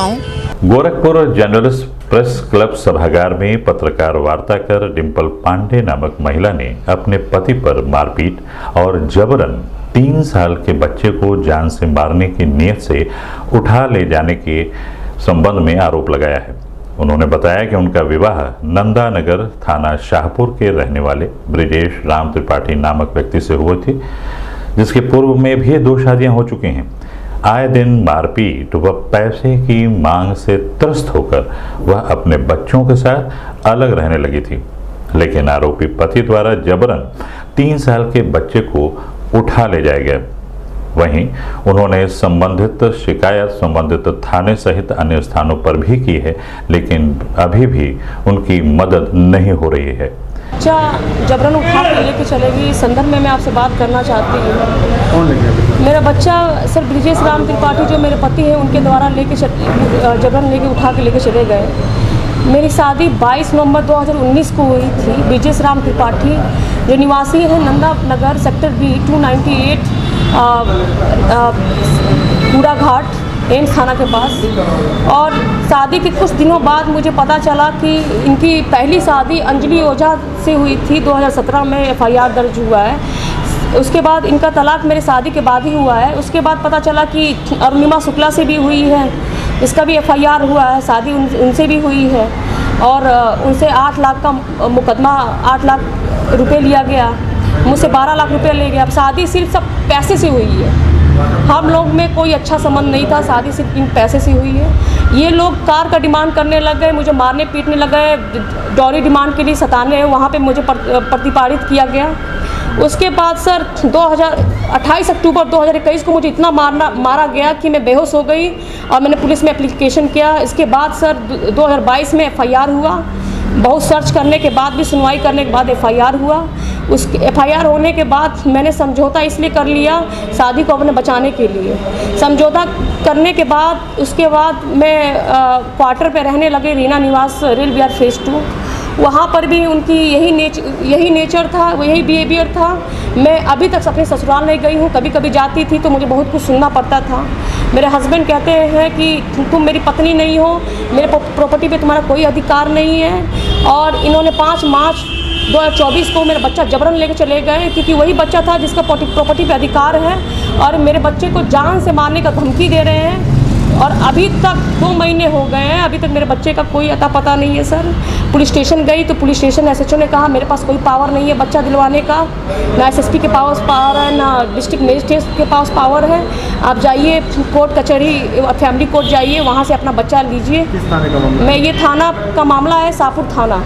Gorakhpur journalist press club सभागार में पत्रकार वार्ता कर डिंपल पांडे नामक महिला ने अपने पति पर मारपीट और जबरन 3 साल के बच्चे को जान से मारने की नीयत से उठा ले जाने के संबंध में आरोप लगाया है। उन्होंने बताया कि उनका विवाह नंदानगर थाना शाहपुर के रहने वाले ब्रिजेश राम त्रिपाठी नामक व्यक्ति से हुई थी, जिसके पूर्व में भी 2 शादियां हो चुकी हैं। आए दिन मारपीट व पैसे की मांग से त्रस्त होकर वह अपने बच्चों के साथ अलग रहने लगी थी, लेकिन आरोपी पति द्वारा जबरन 3 साल के बच्चे को उठा ले जाए गए। वहीं उन्होंने संबंधित शिकायत संबंधित थाने सहित अन्य स्थानों पर भी की है, लेकिन अभी भी उनकी मदद नहीं हो रही है। बच्चा जबरन उठा के लेके चलेगी, इस संदर्भ में मैं आपसे बात करना चाहती हूँ। कौन लेके? मेरा बच्चा सर ब्रिजेश राम त्रिपाठी जो मेरे पति हैं उनके द्वारा जबरन लेके उठा के लेके चले गए। मेरी शादी 22 नवंबर 2019 को हुई थी। ब्रिजेश राम त्रिपाठी जो निवासी है नंदानगर सेक्टर B 298 कूड़ा घाट एम्स थाना के पास। और शादी के कुछ दिनों बाद मुझे पता चला कि इनकी पहली शादी अंजलि ओझा से हुई थी। 2017 में FIR दर्ज हुआ है। उसके बाद इनका तलाक मेरे शादी के बाद ही हुआ है। उसके बाद पता चला कि अरुणिमा शुक्ला से भी हुई है, इसका भी FIR हुआ है, शादी उनसे भी हुई है। और उनसे 8 लाख का मुकदमा 8 लाख रुपए लिया गया, मुझसे 12 लाख रुपए ले गया। अब शादी सिर्फ सब पैसे से हुई है। हम लोग में कोई अच्छा संबंध नहीं था, शादी सिर्फ इन पैसे से हुई है। ये लोग कार का डिमांड करने लग गए, मुझे मारने पीटने लग गए, डॉरी डिमांड के लिए सताने, वहाँ पे मुझे प्रतिपादित किया गया। उसके बाद सर 28 अक्टूबर 2021 को मुझे इतना मारा गया कि मैं बेहोश हो गई और मैंने पुलिस में एप्लीकेशन किया। इसके बाद सर 2022 में FIR हुआ। बहुत सर्च करने के बाद भी, सुनवाई करने के बाद FIR हुआ। उस FIR होने के बाद मैंने समझौता इसलिए कर लिया शादी को अपने बचाने के लिए। समझौता करने के बाद उसके बाद मैं क्वार्टर पे रहने लगे, रीना निवास रेल विहार फेज 2। वहाँ पर भी उनकी यही नेचर था, यही बिहेवियर था। मैं अभी तक अपने ससुराल नहीं गई हूँ। कभी कभी जाती थी तो मुझे बहुत कुछ सुनना पड़ता था। मेरे हस्बैंड कहते हैं कि तुम मेरी पत्नी नहीं हो, मेरे प्रॉपर्टी पे तुम्हारा कोई अधिकार नहीं है। और इन्होंने 5 मार्च 2024 को मेरा बच्चा जबरन लेकर चले गए, क्योंकि वही बच्चा था जिसका प्रॉपर्टी पे अधिकार है। और मेरे बच्चे को जान से मारने का धमकी दे रहे हैं। और अभी तक 2 महीने हो गए हैं, अभी तक मेरे बच्चे का कोई अता पता नहीं है सर। पुलिस स्टेशन गई तो पुलिस स्टेशन SHO ने कहा मेरे पास कोई पावर नहीं है बच्चा दिलवाने का, ना SSP के पास पावर है, ना डिस्ट्रिक्ट मजिस्ट्रेट के पास पावर है। आप जाइए कोर्ट कचहरी फैमिली कोर्ट जाइए, वहाँ से अपना बच्चा लीजिए। किस थाने का मामला? मैं ये थाना का मामला है शाहपुर थाना।